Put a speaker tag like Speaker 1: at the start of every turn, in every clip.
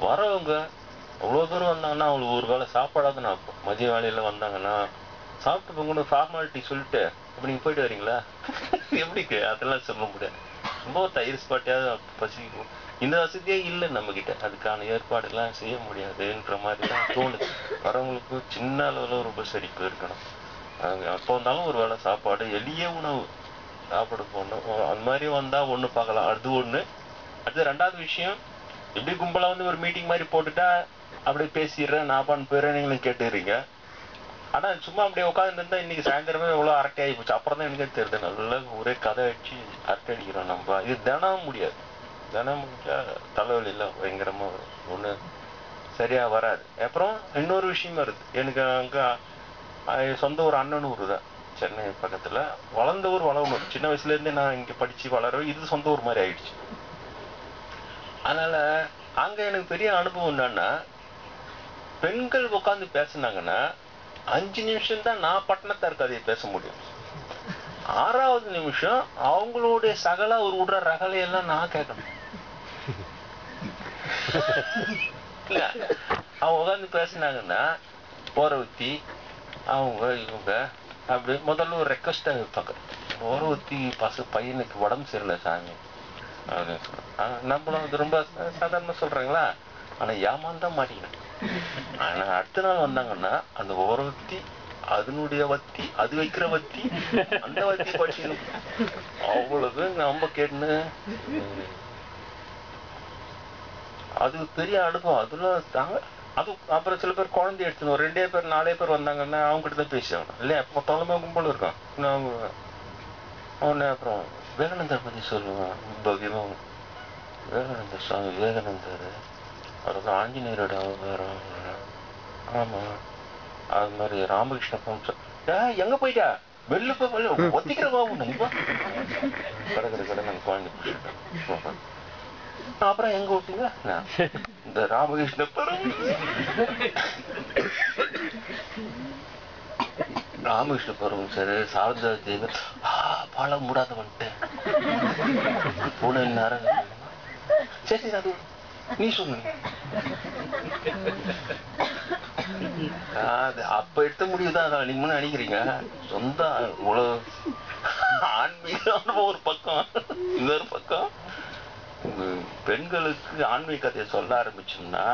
Speaker 1: வரவங்க அவ்வளோ தூரம் வந்தாங்கன்னா அவங்களுக்கு ஒரு வேளை சாப்பாடாவது நான் மதிய வேலையில் வந்தாங்கன்னா சாப்பிட்டு போங்க ஃபார்மாலிட்டி சொல்லிட்டு இப்போ நீங்கள் போயிட்டு வரீங்களா எப்படிக்கு அதெல்லாம் சொல்ல முடியாது. ரொம்ப தயிர் ஸ்பாட்டையாவது பசிக்கும். இந்த வசதியே இல்லை நம்மக்கிட்ட, அதுக்கான ஏற்பாடுலாம் செய்ய முடியாதுன்ற மாதிரி தான் தோணுது. வரவங்களுக்கு சின்ன அளவில் ஒரு உபசரிப்பு இருக்கணும். அப்போ வந்தாலும் ஒரு வேளை சாப்பாடு, எளிய உணவு சாப்பிட போகணும். அந்த மாதிரி வந்தால் ஒன்று பார்க்கலாம். அது ஒன்று. அடுத்து ரெண்டாவது விஷயம், எப்படி கும்பலாக வந்து ஒரு மீட்டிங் மாதிரி போட்டுட்டா அப்படியே பேசிடுறேன் நான் பான்னு போயிடுறேன் நீங்களும் கேட்டுக்கிறீங்க. ஆனால் சும்மா அப்படியே உட்காந்துருந்தா இன்னைக்கு சாயந்தரமே எவ்வளோ அரட்டை ஆகி போச்சு. அப்புறம் தான் எனக்கே தெரியுது, நல்லா ஒரே கதை அடிச்சு அரட்டை அடிக்கிறோம் நம்ம. இது தினம் முடியாது. தினம் முடிஞ்சா தலைவலிலாம் பயங்கரமாக வரும். ஒன்று சரியாக வராது. அப்புறம் இன்னொரு விஷயம் வருது. எனக்கு அங்கே சொந்த ஒரு அண்ணனூர் தான், சென்னை பக்கத்தில். வளர்ந்த ஊர் வளவனூர். சின்ன வயசுலேருந்தே நான் இங்கே படித்து வளர, இது சொந்த ஊர் மாதிரி ஆயிடுச்சு. அதனால் அங்கே எனக்கு பெரிய அனுபவம் என்னன்னா, பெண்கள் உட்காந்து பேசினாங்கன்னா 5 நிமிஷம் தான் நான் பட்டணத்தார் கதையை பேச முடியும். 6வது நிமிஷம் அவங்களுடைய சகல ஒரு விடுற ரகலையெல்லாம் நான் கேட்கணும். இல்ல அவங்க உட்காந்து பேசினாங்கன்னா ஓரவத்தி அவங்க இவங்க அப்படி முதல்ல ஒரு ரெக்வஸ்டா வைப்பாங்க. ஓரவத்தி பையனுக்கு உடம்பு சரியில்லை சாமி அப்படின்னு சொல்லுவாங்க. நம்மளும் அது ரொம்ப சாதாரணமா சொல்றாங்களா, ஆனா ஏமாந்தான் மாட்டிக்கணும். ஆனா அடுத்த நாள் வந்தாங்கன்னா அந்த ஓரவத்தி அதனுடைய வத்தி, அது வைக்கிற வத்தி, அந்த வத்தி படிக்கணும். அவ்வளவு நம்ம கேட்டுன்னு அது பெரிய அனுபவம். அதுல தாங்க. அது அப்புறம் சில பேர் குழந்தை எடுத்துன்னு ஒரு 2 பேர் 4 பேர் வந்தாங்கன்னா அவங்க கிட்ட தான் பேசி ஆகணும் இல்லையா. எப்போ தலைமை கும்பல் இருக்கும். அவங்க அவனே அப்புறம் விவேகானந்தர் பத்தி சொல்லுவான் பவ்யமா. விவேகானந்தர் சுவாமி விவேகானந்தர் அவருக்கு ஆஞ்சநேயரோட அவதாரம். ஆமா அது மாதிரி ராமகிருஷ்ண பரமஹம்சர் எங்க போயிட்டா வெளில போய் ஒத்திக்கிற பாபு கடை நாங்க குழந்தை பிடிச்சிட்டோம். அப்புறம் எங்க விட்டீங்க இந்த ராமகிருஷ்ண ராமகிருஷ்ண பரமஹம்சர் சாரதா தேவி பால மூடாத வந்துட்டேன் பூனை நேரம். சரி அது நீ சொல்லு. அது அப்ப எடுத்த முடிவுதான் நீங்க முன்ன நினைக்கிறீங்க. சொந்த உலக ஆன்மீக அனுபவம் ஒரு பக்கம், இன்னொரு பக்கம் பெண்களுக்கு ஆன்மீக கதையை சொல்ல ஆரம்பிச்சோம்னா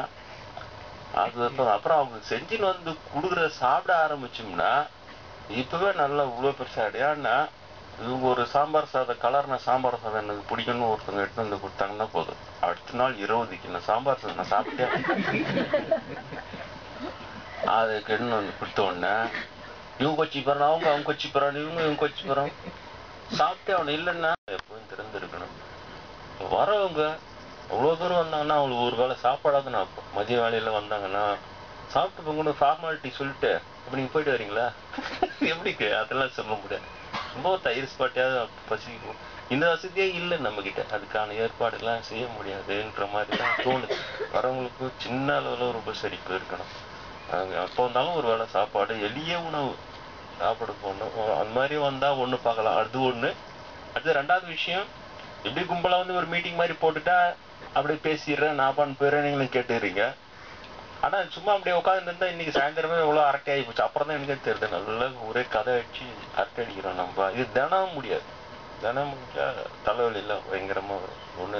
Speaker 1: அது அப்புறம் அவங்க செஞ்சுன்னு வந்து குடுக்குற சாப்பிட ஆரம்பிச்சோம்னா இப்பவே நல்லா இவ்வளவு பெருசா அடையான்னா இவங்க ஒரு சாம்பார் சாதம் கலர்னா சாம்பார் சாதம் எனக்கு பிடிக்கும்னு ஒருத்தவங்க எடுத்து வந்து கொடுத்தாங்கன்னா போதும், அடுத்த நாள் 20க்கு நான் சாம்பார் சாதம் நான் சாப்பிட்டேன். அதுக்கு என்ன வந்து கொடுத்த உடனே இவங்க கொச்சி போறான், அவங்க கொச்சி போறான், இவங்க கொச்சி போறான். சாப்பிட்டே அவனு இல்லைன்னா எப்பவும் திறந்துருக்கணும். வரவங்க அவ்வளோ தூரம் வந்தாங்கன்னா அவங்களுக்கு ஒரு வேளை சாப்பாடாவது நான் மதிய வேலையில வந்தாங்கன்னா சாப்பிட்டு போங்க ஃபார்மாலிட்டி சொல்லிட்டு இப்போ நீங்கள் போயிட்டு வரீங்களா எப்படிக்கு அதெல்லாம் சொல்ல முடியாது. ரொம்ப தயிர் ஸ்பாட்டையாவது பசிக்கும். இந்த வசதியே இல்லை நம்மக்கிட்ட, அதுக்கான ஏற்பாடுலாம் செய்ய முடியாதுன்ற மாதிரி தான் தோணுது. வரவங்களுக்கு சின்ன அளவில் ஒரு உபசரிப்பு இருக்கணும். அப்போ வந்தாலும் ஒரு வேளை சாப்பாடு, எளிய உணவு சாப்பிட போகணும். அந்த மாதிரி வந்தால் ஒன்று பார்க்கலாம். அது ஒன்று. அடுத்து ரெண்டாவது விஷயம், எப்படி கும்பலாக வந்து ஒரு மீட்டிங் மாதிரி போட்டுட்டா அப்படியே பேசிடுறேன் நான் பான்னு போயிடுறேன் நீங்களும் கேட்டுக்கிறீங்க. ஆனா சும்மா அப்படியே உட்காந்துருந்தா இன்னைக்கு சாயந்தரமே எவ்வளோ அரட்டை ஆகி போச்சு. அப்புறம் தான் எனக்கே தெரியுது, நல்லா ஒரே கதை அடிச்சு அரட்டை அடிக்கிறோம் நம்ம. இது தினம் முடியாது. தினம் முடிஞ்சா தலைவலிலாம் பயங்கரமா வரும். ஒன்று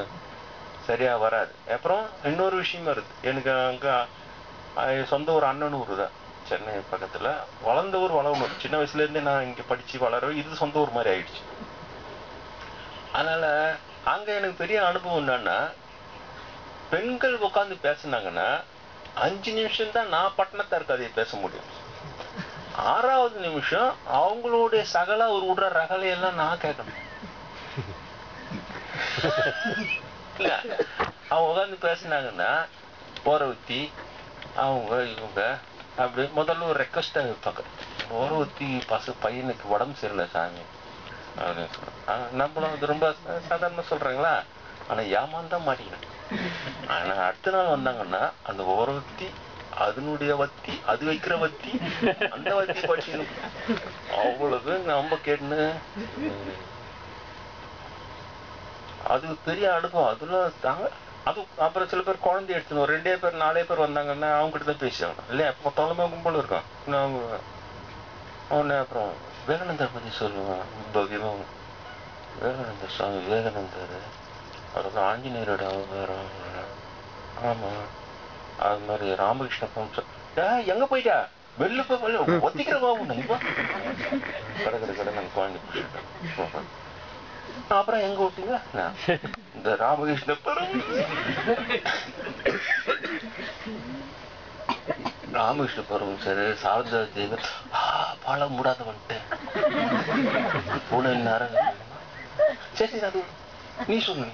Speaker 1: சரியா வராது. அப்புறம் இன்னொரு விஷயம் வருது. எனக்கு அங்கே சொந்த ஒரு அண்ணனூர் தான், சென்னை பக்கத்துல. வளர்ந்த ஊர் வளவனூர். சின்ன வயசுலேருந்தே நான் இங்கே படிச்சு வளர, இது சொந்த ஊர் மாதிரி ஆயிடுச்சு. அதனால அங்க எனக்கு பெரிய அனுபவம் என்னன்னா, பெண்கள் உட்காந்து பேசினாங்கன்னா 5 நிமிஷம் தான் நான் பட்டணத்தார் கதையை பேச முடியும். 6வது நிமிஷம் அவங்களுடைய சகல ஒரு விடுற ரகலையெல்லாம் நான் கேட்கணும். இல்ல அவங்க உட்காந்து பேசினாங்கன்னா ஓரவத்தி அவங்க இவங்க அப்படி முதல்ல ஒரு ரெக்வஸ்டா வைப்பாங்க. ஓரவத்தி பையனுக்கு உடம்பு சரியில்லை சாமி அப்படின்னு சொல்லுவாங்க. நம்மளும் அது ரொம்ப சாதாரணமா சொல்றாங்களா, ஆனா ஏமாந்தான் மாட்டிக்கணும். ஆனா அடுத்த நாள் வந்தாங்கன்னா அந்த ஓரவத்தி அதனுடைய வத்தி, அது வைக்கிற வத்தி, அந்த வத்தி படிக்கணும். அவ்வளவு நம்ம கேட்டுன்னு அது பெரிய அனுபவம். அதுல தாங்க. அது அப்புறம் சில பேர் குழந்தை எடுத்துணும் 2 பேர் 4 பேர் வந்தாங்கன்னா அவங்க கிட்ட தான் பேசி ஆகணும் இல்லையா? எப்போ தலைமை கும்பல் இருக்கான். அவங்க அவனை அப்புறம் விவேகானந்தர் பத்தி சொல்லுவான் பவ்யமாக. விவேகானந்தர் சுவாமி விவேகானந்தர் அவருக்கு ஆஞ்சநேயரோட அவதாரம். ஆமா, அது மாதிரி ராமகிருஷ்ண பரமஹம்சர். எங்க போயிட்டா வெளில போய் ஒத்திக்கிறவா கடை நான் குழந்தை பிடிச்சிட்டேன். அப்புறம் எங்க விட்டீங்க? இந்த ராமகிருஷ்ண ராமகிருஷ்ண பரமஹம்சர் சாரதா தேவி பால மூடாத வந்துட்டேன் பூனை நேரம். சரி அது நீ சொல்லு.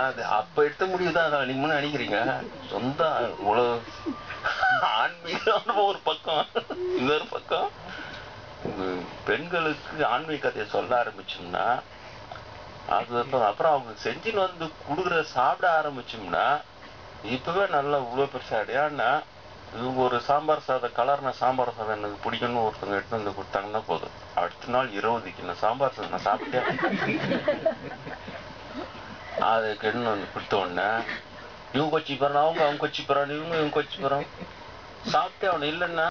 Speaker 1: அது அப்ப எடுத்த முடிவுதான். நீங்க முன்ன நினைக்கிறீங்க சொந்த உலக ஆன்மீகம் ஒரு பக்கம், இன்னொரு பக்கம் பெண்களுக்கு ஆன்மீக கதையை சொல்ல ஆரம்பிச்சோம்னா அது அப்புறம் அவங்க செஞ்சுன்னு வந்து குடுக்குற சாப்பிட ஆரம்பிச்சோம்னா இப்பவே நல்லா இவ்வளவு பெருசா ஏன்னா இவங்க ஒரு சாம்பார் சாதம் கலர்ன சாம்பார் சாதம் எனக்கு பிடிக்கும்னு ஒருத்தவங்க எடுத்து வந்து கொடுத்தாங்கன்னா போதும், அடுத்த நாள் 20 கிலோ சாம்பார் சாதம் நான் சாப்பிட்டேன். அதை கெடுன்னு வந்து கொடுத்த உடனே இவங்க கொச்சி போறான், அவங்க கொச்சி போறான், இவங்க கொச்சி போறான். சாப்பிட்டே அவனை இல்லைன்னா